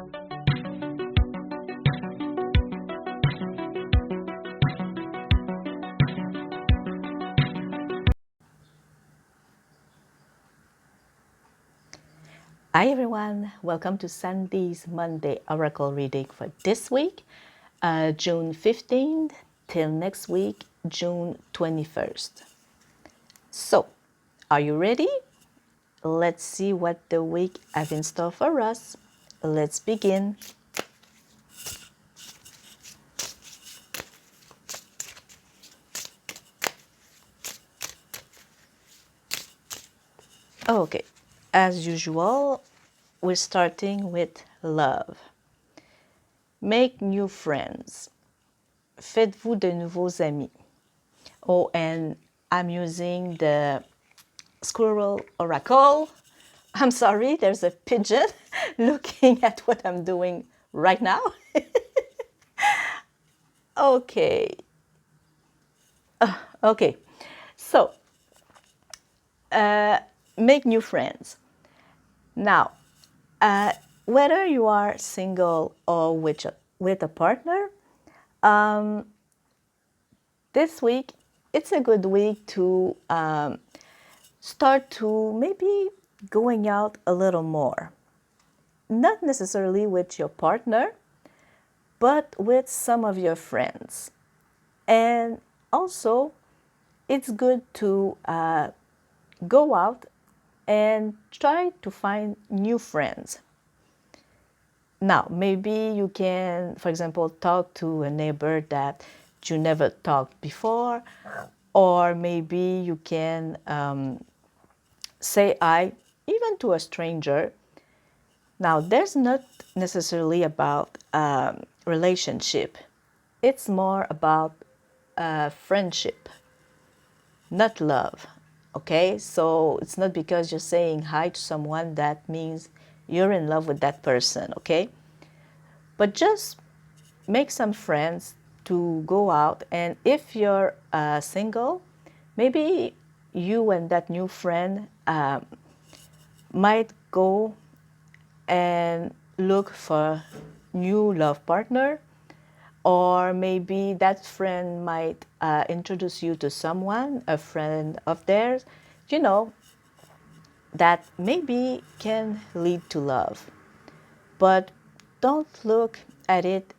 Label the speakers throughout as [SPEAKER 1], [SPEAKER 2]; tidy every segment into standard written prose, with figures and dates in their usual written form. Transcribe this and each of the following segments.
[SPEAKER 1] Hi everyone, welcome to Sandy's Monday Oracle reading for this week, June 15th till next week, June 21st. So, are you ready? Let's see what the week has in store for us. Let's begin. Okay, as usual, we're starting with love. Make new friends. Faites-vous de nouveaux amis. Oh, and I'm using the Squirrel Oracle. I'm sorry, there's a pigeon looking at what I'm doing right now. Okay. Okay. So, make new friends. Now, whether you are single or with a partner, this week it's a good week to start to maybe going out a little more. Not necessarily with your partner, but with some of your friends. And also, it's good to go out and try to find new friends. Now, maybe you can, for example, talk to a neighbor that you never talked before, or maybe you can say hi even to a stranger. Now, there's not necessarily about relationship. It's more about friendship, not love. Okay, so it's not because you're saying hi to someone that means you're in love with that person. Okay, but just make some friends to go out. And if you're single, maybe you and that new friend might go and look for new love partner, or maybe that friend might introduce you to someone, a friend of theirs, you know, that maybe can lead to love. But don't look at it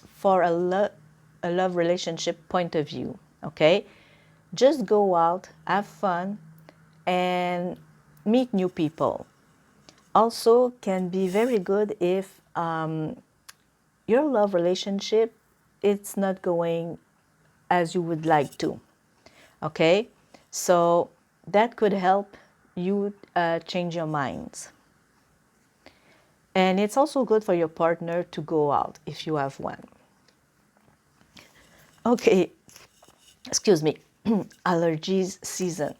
[SPEAKER 1] for a love relationship point of view, okay? Just go out, have fun, and meet new people. Also, can be very good if your love relationship it's not going as you would like to. Okay, so that could help you change your minds. And it's also good for your partner to go out if you have one. Okay, excuse me, allergies season.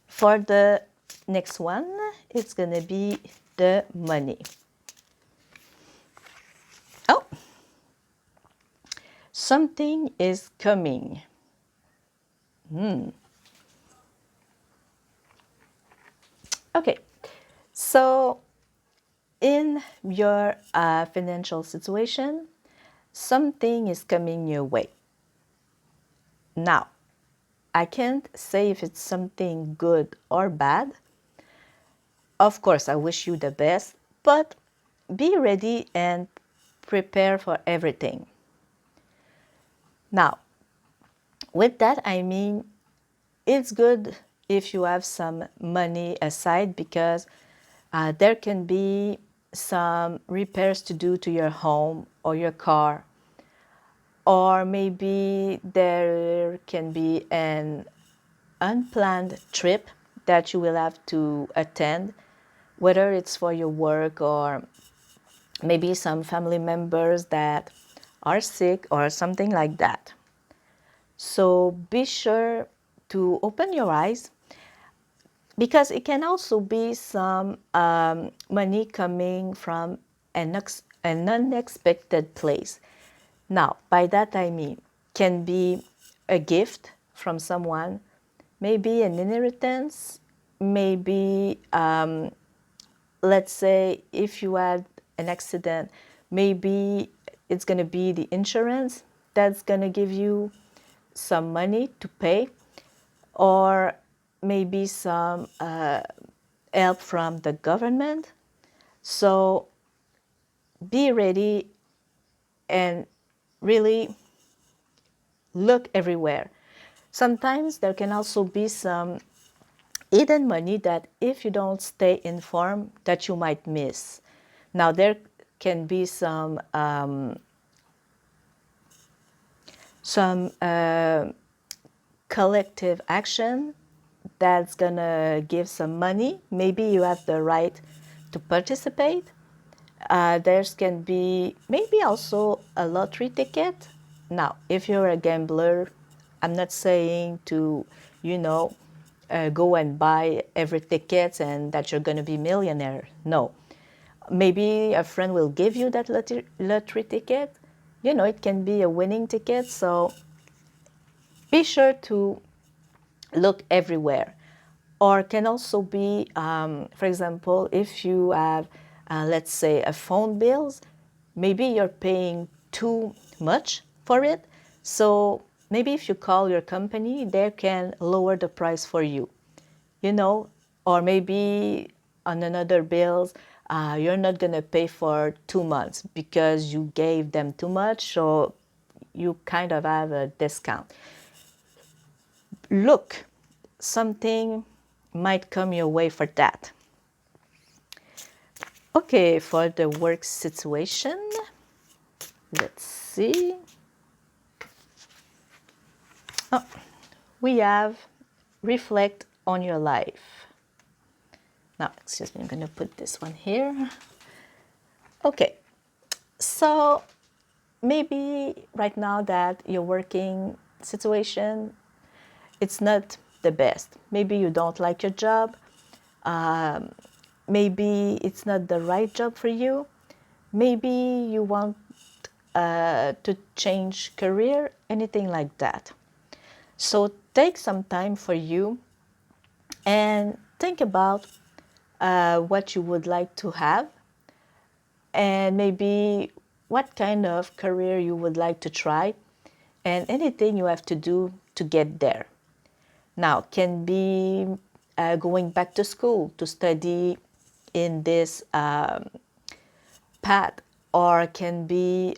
[SPEAKER 1] For the next one, it's gonna be the money. Oh, something is coming. Okay, so in your financial situation, something is coming your way. Now, I can't say if it's something good or bad. Of course, I wish you the best, but be ready and prepare for everything. Now, with that, I mean, it's good if you have some money aside because there can be some repairs to do to your home or your car, or maybe there can be an unplanned trip that you will have to attend, whether it's for your work or maybe some family members that are sick or something like that. So be sure to open your eyes because it can also be some money coming from an unexpected place. Now, by that I mean, can be a gift from someone, maybe an inheritance, maybe let's say if you had an accident, maybe it's going to be the insurance that's going to give you some money to pay, or maybe some help from the government. So be ready and really look everywhere. Sometimes there can also be some hidden money that if you don't stay informed that you might miss. Now there can be some collective action that's gonna give some money. Maybe you have the right to participate. There's can be maybe also a lottery ticket. Now, if you're a gambler, I'm not saying to, go and buy every ticket and that you're going to be millionaire. No. Maybe a friend will give you that lottery ticket. It can be a winning ticket. So be sure to look everywhere. Or can also be, for example, if you have, let's say, a phone bills, maybe you're paying too much for it. So maybe if you call your company, they can lower the price for you, or maybe on another bills, you're not going to pay for 2 months because you gave them too much, so you kind of have a discount. Look, something might come your way for that. Okay, for the work situation, let's see. Oh, we have reflect on your life. Now, excuse me, I'm going to put this one here. Okay, so maybe right now that your working situation, it's not the best. Maybe you don't like your job. Maybe it's not the right job for you. Maybe you want to change career, anything like that. So take some time for you and think about what you would like to have, and maybe what kind of career you would like to try, and anything you have to do to get there. Now, can be going back to school to study in this path, or can be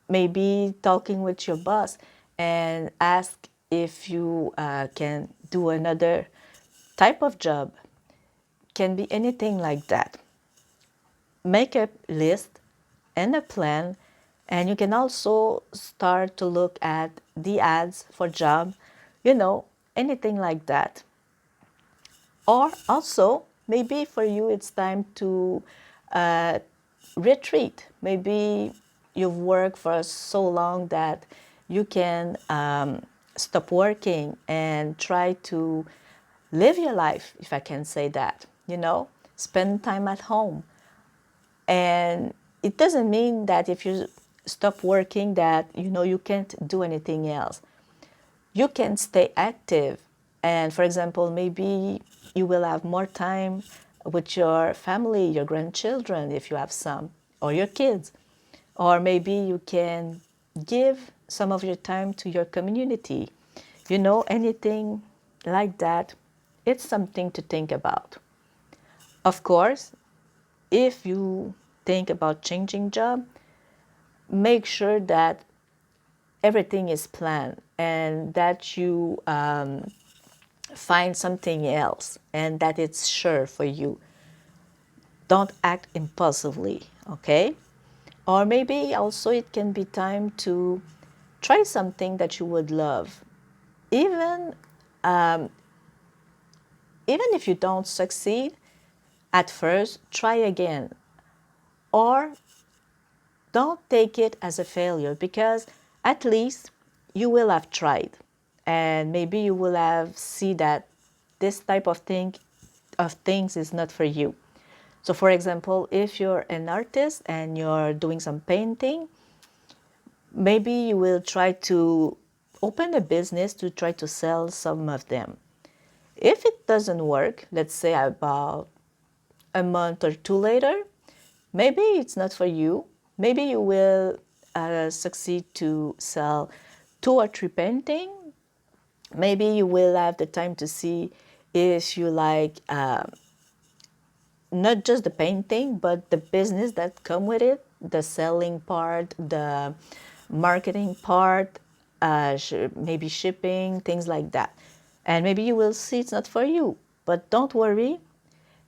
[SPEAKER 1] maybe talking with your boss and ask if you can do another type of job. Can be anything like that. Make a list and a plan, and you can also start to look at the ads for job, anything like that. Or also, maybe for you it's time to retreat. Maybe you've worked for so long that you can stop working and try to live your life, if I can say that, spend time at home. And it doesn't mean that if you stop working that, you can't do anything else. You can stay active. And for example, maybe you will have more time with your family, your grandchildren, if you have some, or your kids. Or maybe you can give some of your time to your community. Anything like that, it's something to think about. Of course, if you think about changing job, make sure that everything is planned and that you find something else and that it's sure for you. Don't act impulsively, okay? Or maybe also it can be time to try something that you would love. Even if you don't succeed at first, try again. Or don't take it as a failure, because at least you will have tried, and maybe you will have see that this type of things is not for you. So for example, if you're an artist and you're doing some painting, maybe you will try to open a business to try to sell some of them. If it doesn't work, let's say about a month or two later, maybe it's not for you. Maybe you will succeed to sell two or three paintings. Maybe you will have the time to see if you like not just the painting, but the business that come with it, the selling part, the marketing part, maybe shipping, things like that. And maybe you will see it's not for you, but don't worry,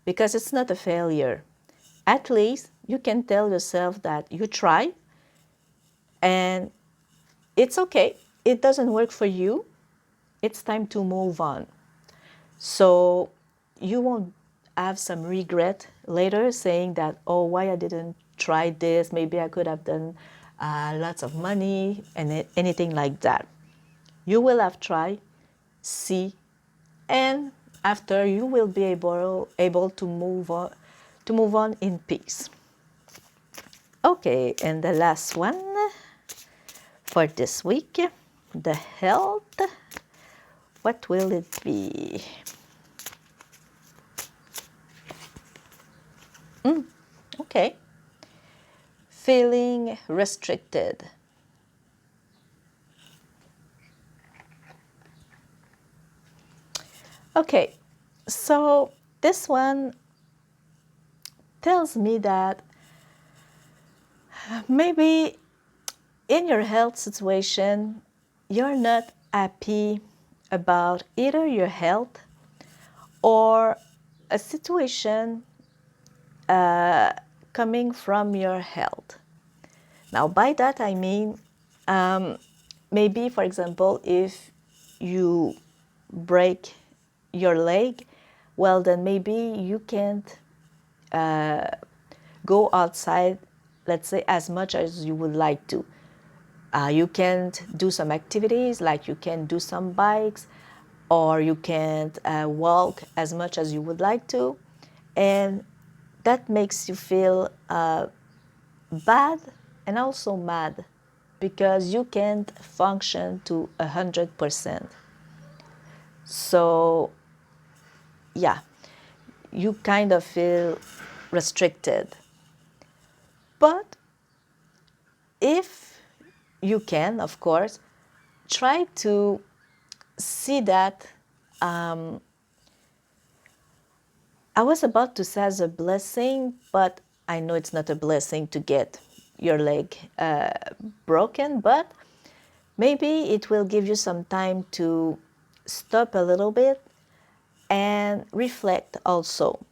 [SPEAKER 1] because it's not a failure. At least you can tell yourself that you try and it's okay. It doesn't work for you. It's time to move on. So you won't have some regret later saying that, oh, why I didn't try this? Maybe I could have done lots of money and anything like that. You will have tried, see, and after you will be able to move on in peace. Okay, and the last one for this week, the health. What will it be? Okay. Feeling restricted. Okay, so this one tells me that maybe in your health situation, you're not happy about either your health or a situation coming from your health. Now, by that I mean maybe, for example, if you break your leg, well, then maybe you can't go outside, let's say, as much as you would like to. You can't do some activities, like you can do some bikes, or you can't walk as much as you would like to. And that makes you feel bad and also mad because you can't function to 100%. So, yeah, you kind of feel restricted. But if you can, of course, try to see that I was about to say as a blessing, but I know it's not a blessing to get your leg broken, but maybe it will give you some time to stop a little bit and reflect also.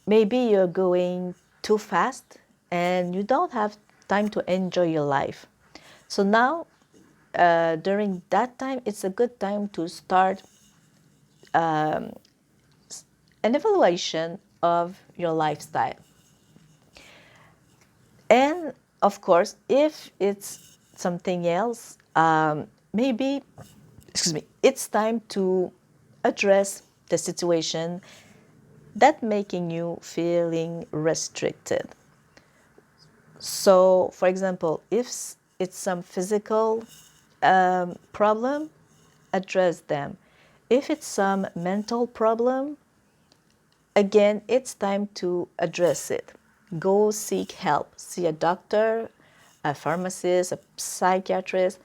[SPEAKER 1] Maybe you're going too fast and you don't have time to enjoy your life. So now, during that time, it's a good time to start an evaluation of your lifestyle. And of course, if it's something else, maybe, it's time to address the situation that making you feeling restricted. So, for example, if it's some physical problem, address them. If it's some mental problem, again, it's time to address it. Go seek help. See a doctor, a pharmacist, a psychiatrist,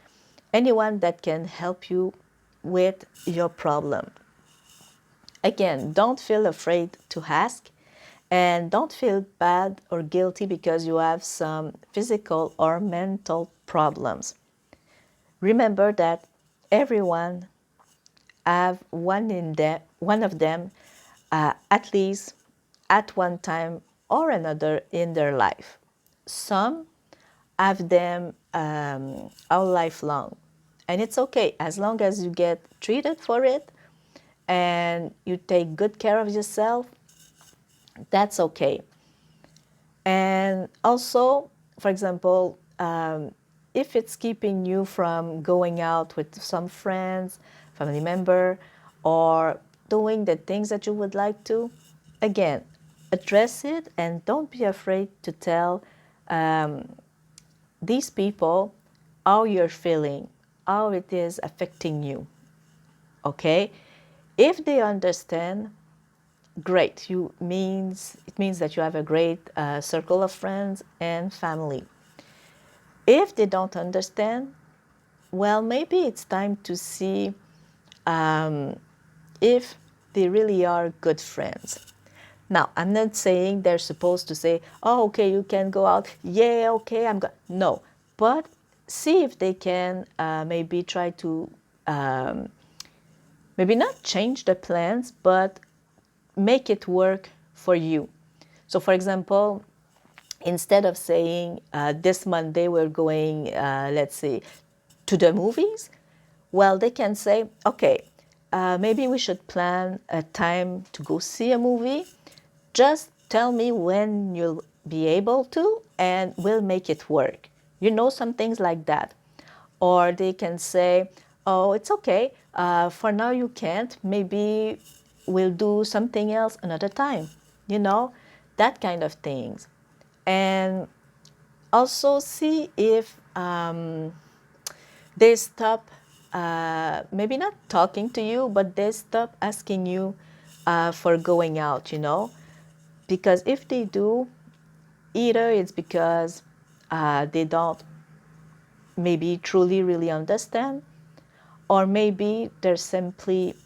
[SPEAKER 1] anyone that can help you with your problem. Again, don't feel afraid to ask and don't feel bad or guilty because you have some physical or mental problems. Remember that everyone have one of them at least at one time or another in their life. Some have them all life long. And it's okay as long as you get treated for it and you take good care of yourself, that's okay. And also, for example, if it's keeping you from going out with some friends, family member, or doing the things that you would like to, again, address it and don't be afraid to tell these people how you're feeling, how it is affecting you. Okay? If they understand, great. It means that you have a great circle of friends and family. If they don't understand, well, maybe it's time to see if they really are good friends. Now, I'm not saying they're supposed to say, oh, okay, you can go out. Yeah, okay, I'm going. No, but see if they can maybe try to, maybe not change the plans, but make it work for you. So, for example, instead of saying this Monday we're going, let's say, to the movies, well, they can say, okay, maybe we should plan a time to go see a movie. Just tell me when you'll be able to, and we'll make it work. You know, some things like that. Or they can say, oh, it's okay. For now, you can't. Maybe we'll do something else another time. You know, that kind of things. And also see if they stop, maybe not talking to you, but they stop asking you for going out, you know. Because if they do, either it's because they don't maybe truly really understand, or maybe they're simply,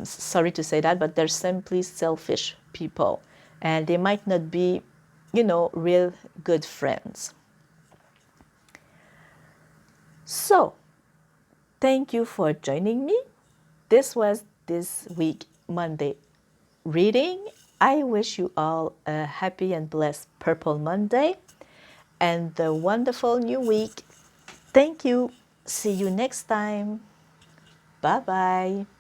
[SPEAKER 1] sorry to say that, but they're simply selfish people, and they might not be, you know, real good friends. So, thank you for joining me. This was this week Monday reading. I wish you all a happy and blessed Purple Monday and a wonderful new week. Thank you. See you next time. Bye bye.